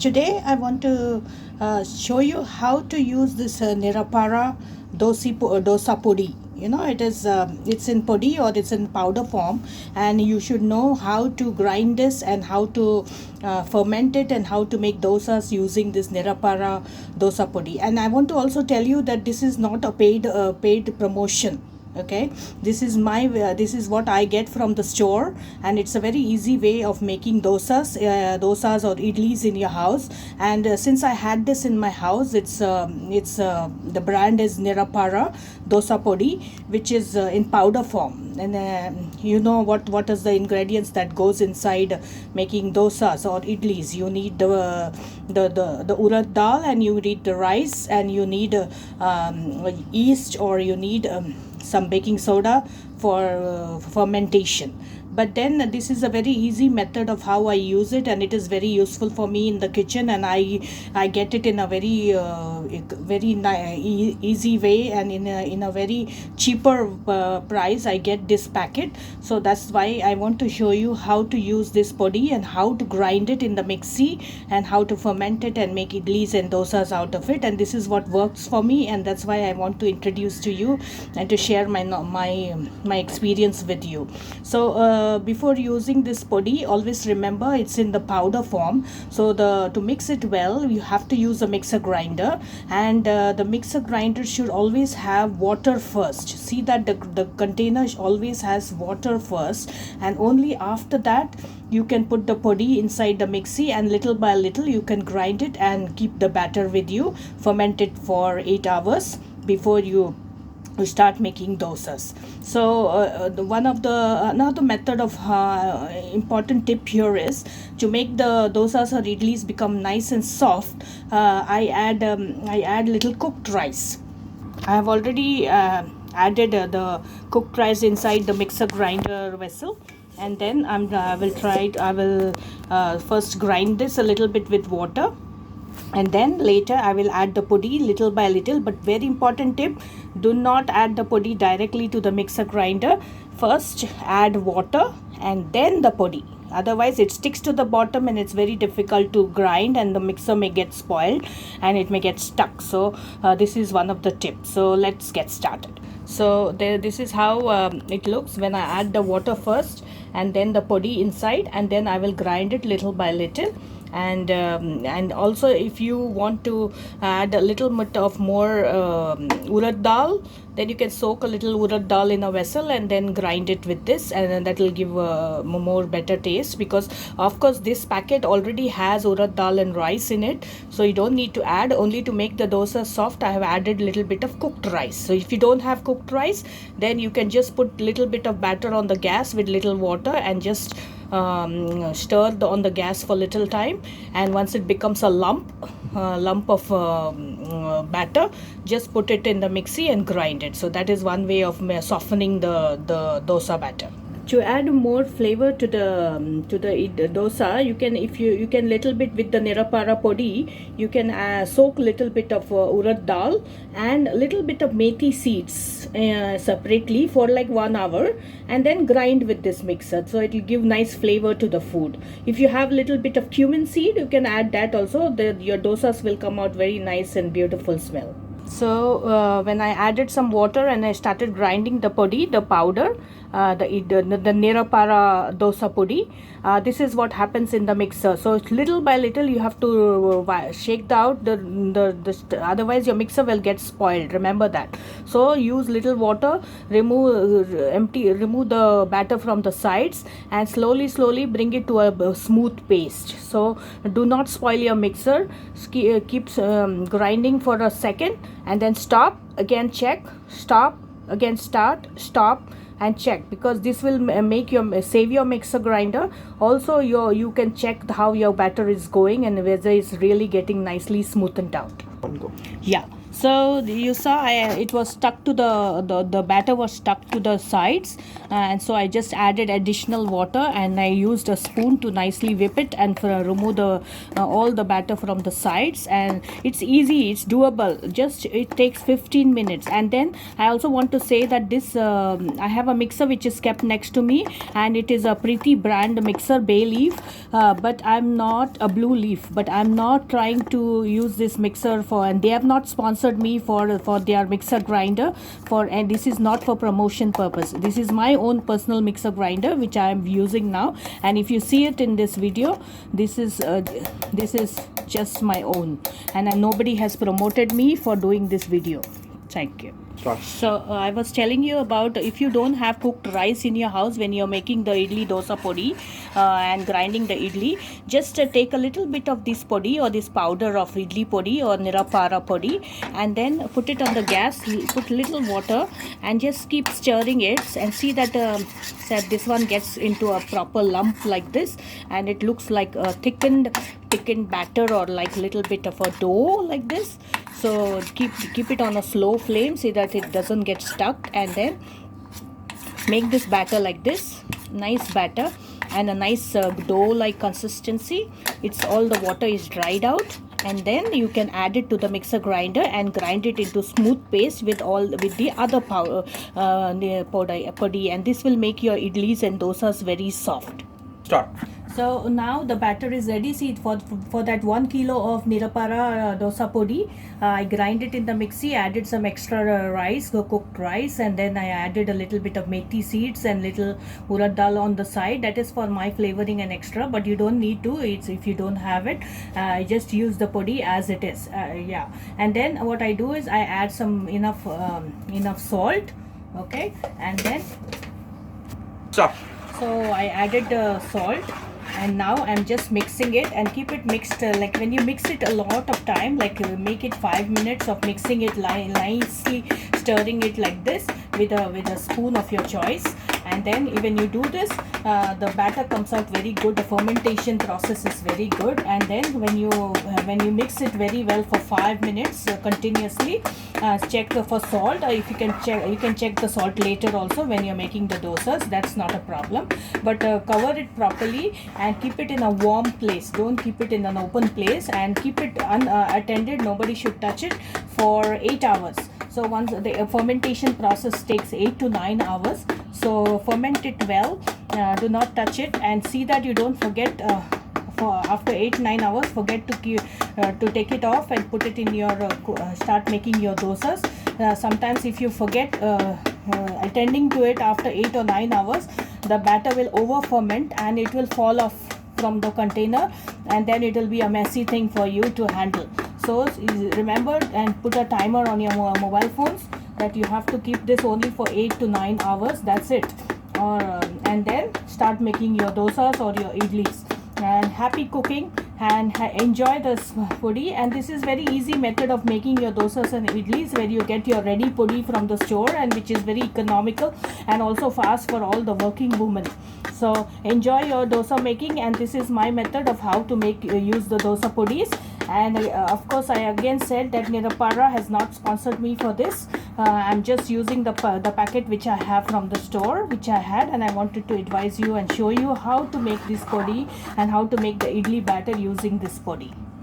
Today I want to show you how to use this Nirapara Dosa Podi. It's in podi or it's in powder form, and you should know how to grind this and how to ferment it and how to make dosas using this Nirapara Dosa Podi. And I want to also tell you that this is not a paid promotion. Okay, this is what I get from the store, and it's a very easy way of making dosas or idlis in your house. And since I had this in my house, it's the brand is Nirapara Dosa Podi, which is in powder form. And you know what is the ingredients that goes inside making dosas or idlis. You need the urad dal, and you need the rice, and you need yeast, or you need some baking soda for fermentation. But then this is a very easy method of how I use it, and it is very useful for me in the kitchen, and I get it in a very easy way, and in a very cheaper price I get this packet. So that's why I want to show you how to use this podi and how to grind it in the mixie and how to ferment it and make idlis and dosas out of it. And this is what works for me, and that's why I want to introduce to you and to share my experience with you. So before using this podi, always remember it's in the powder form. So to mix it well, you have to use a mixer grinder, and the mixer grinder should always have water first. See that the container always has water first, and only after that you can put the podi inside the mixie, and little by little you can grind it and keep the batter with you, ferment it for 8 hours before you start making dosas. So another method of important tip here is to make the dosas or idlis become nice and soft. I add little cooked rice. I have already added the cooked rice inside the mixer grinder vessel, and then I will first grind this a little bit with water, and then later I will add the podi little by little. But very important tip, do not add the podi directly to the mixer grinder. First add water and then the podi, otherwise it sticks to the bottom and it's very difficult to grind, and the mixer may get spoiled and it may get stuck. So this is one of the tips. So let's get started. So this is how it looks when I add the water first and then the podi inside, and then I will grind it little by little. And also, if you want to add a little bit of more urad dal, then you can soak a little urad dal in a vessel and then grind it with this, and that will give a more better taste, because of course this packet already has urad dal and rice in it, so you don't need to add. Only to make the dosa soft, I have added little bit of cooked rice. So if you don't have cooked rice, then you can just put little bit of batter on the gas with little water and just stir on the gas for little time, and once it becomes a lump of batter, just put it in the mixie and grind it. So that is one way of softening the dosa batter. To add more flavor to the dosa, you can little bit with the Nirapara podi, you can soak little bit of urad dal and little bit of methi seeds separately for like 1 hour, and then grind with this mixer. So it will give nice flavor to the food. If you have little bit of cumin seed, you can add that also. Your dosas will come out very nice and beautiful smell. So when I added some water and I started grinding the podi, the powder, the Nirapara Dosa Podi, this is what happens in the mixer. So little by little you have to shake out otherwise your mixer will get spoiled. Remember that. So use little water, remove the batter from the sides, and slowly bring it to a smooth paste. So do not spoil your mixer. Keep grinding for a second, and then stop, again check, stop, again start, stop, and check, because this will save your mixer grinder. Also you can check how your batter is going and whether it's really getting nicely smoothened out. Yeah. So you saw it was stuck to the batter was stuck to the sides, and so I just added additional water, and I used a spoon to nicely whip it and remove all the batter from the sides. And it's easy, it's doable, just it takes 15 minutes. And then I also want to say that this I have a mixer which is kept next to me, and it is a Preeti brand mixer. mixer bay leaf, but I'm not a blue leaf, but I'm not trying to use this mixer for, and they have not sponsored me for their mixer grinder for, and this is not for promotion purpose. This is my own personal mixer grinder which I am using now, and if you see it in this video, this is just my own, and nobody has promoted me for doing this video. Thank you. So I was telling you about, if you don't have cooked rice in your house when you're making the idli dosa podi and grinding the idli, just take a little bit of this podi or this powder of idli podi or Nirapara podi, and then put it on the gas, put little water and just keep stirring it, and see that this one gets into a proper lump like this, and it looks like a thickened batter or like little bit of a dough like this. So keep it on a slow flame so that it doesn't get stuck, and then make this batter like this, nice batter and a nice dough like consistency. It's all the water is dried out, and then you can add it to the mixer grinder and grind it into smooth paste with the other powder podi, and this will make your idlis and dosas very soft. Start. So now the batter is ready. See, for that 1 kilo of Nirapara Dosa Podi, I grind it in the mixie, added some extra rice, cooked rice, and then I added a little bit of methi seeds and little urad dal on the side. That is for my flavoring and extra, but you don't need to. It's if you don't have it, just use the podi as it is. Yeah, and then what I do is I add some enough salt, okay, and then Stop. so I added the salt, and now I'm just mixing it, and keep it mixed like when you mix it a lot of time, like make it 5 minutes of mixing it nicely, stirring it like this with a spoon of your choice. And then when you do this, the batter comes out very good, the fermentation process is very good. And then when you mix it very well for 5 minutes continuously, check for salt, or if you can check the salt later also when you're making the dosas, that's not a problem. But cover it properly and keep it in a warm place, don't keep it in an open place, and keep it unattended, nobody should touch it for 8 hours. So once the fermentation process takes 8 to 9 hours, so ferment it well, do not touch it, and see that you don't forget for after 8-9 hours, forget to take it off and put it in your start making your dosas. Sometimes if you forget attending to it after 8 or 9 hours, the batter will over ferment and it will fall off from the container, and then it will be a messy thing for you to handle. So remember and put a timer on your mobile phones that you have to keep this only for 8 to 9 hours, that's it. And then start making your dosas or your idlis. And happy cooking, and enjoy this podi. And this is very easy method of making your dosas and idlis, where you get your ready podi from the store, and which is very economical and also fast for all the working women. So enjoy your dosa making, and this is my method of how to make use the dosa podis. And of course, I again said that Nirapara has not sponsored me for this. I'm just using the packet which I have from the store, which I had, and I wanted to advise you and show you how to make this podi and how to make the idli batter using this podi.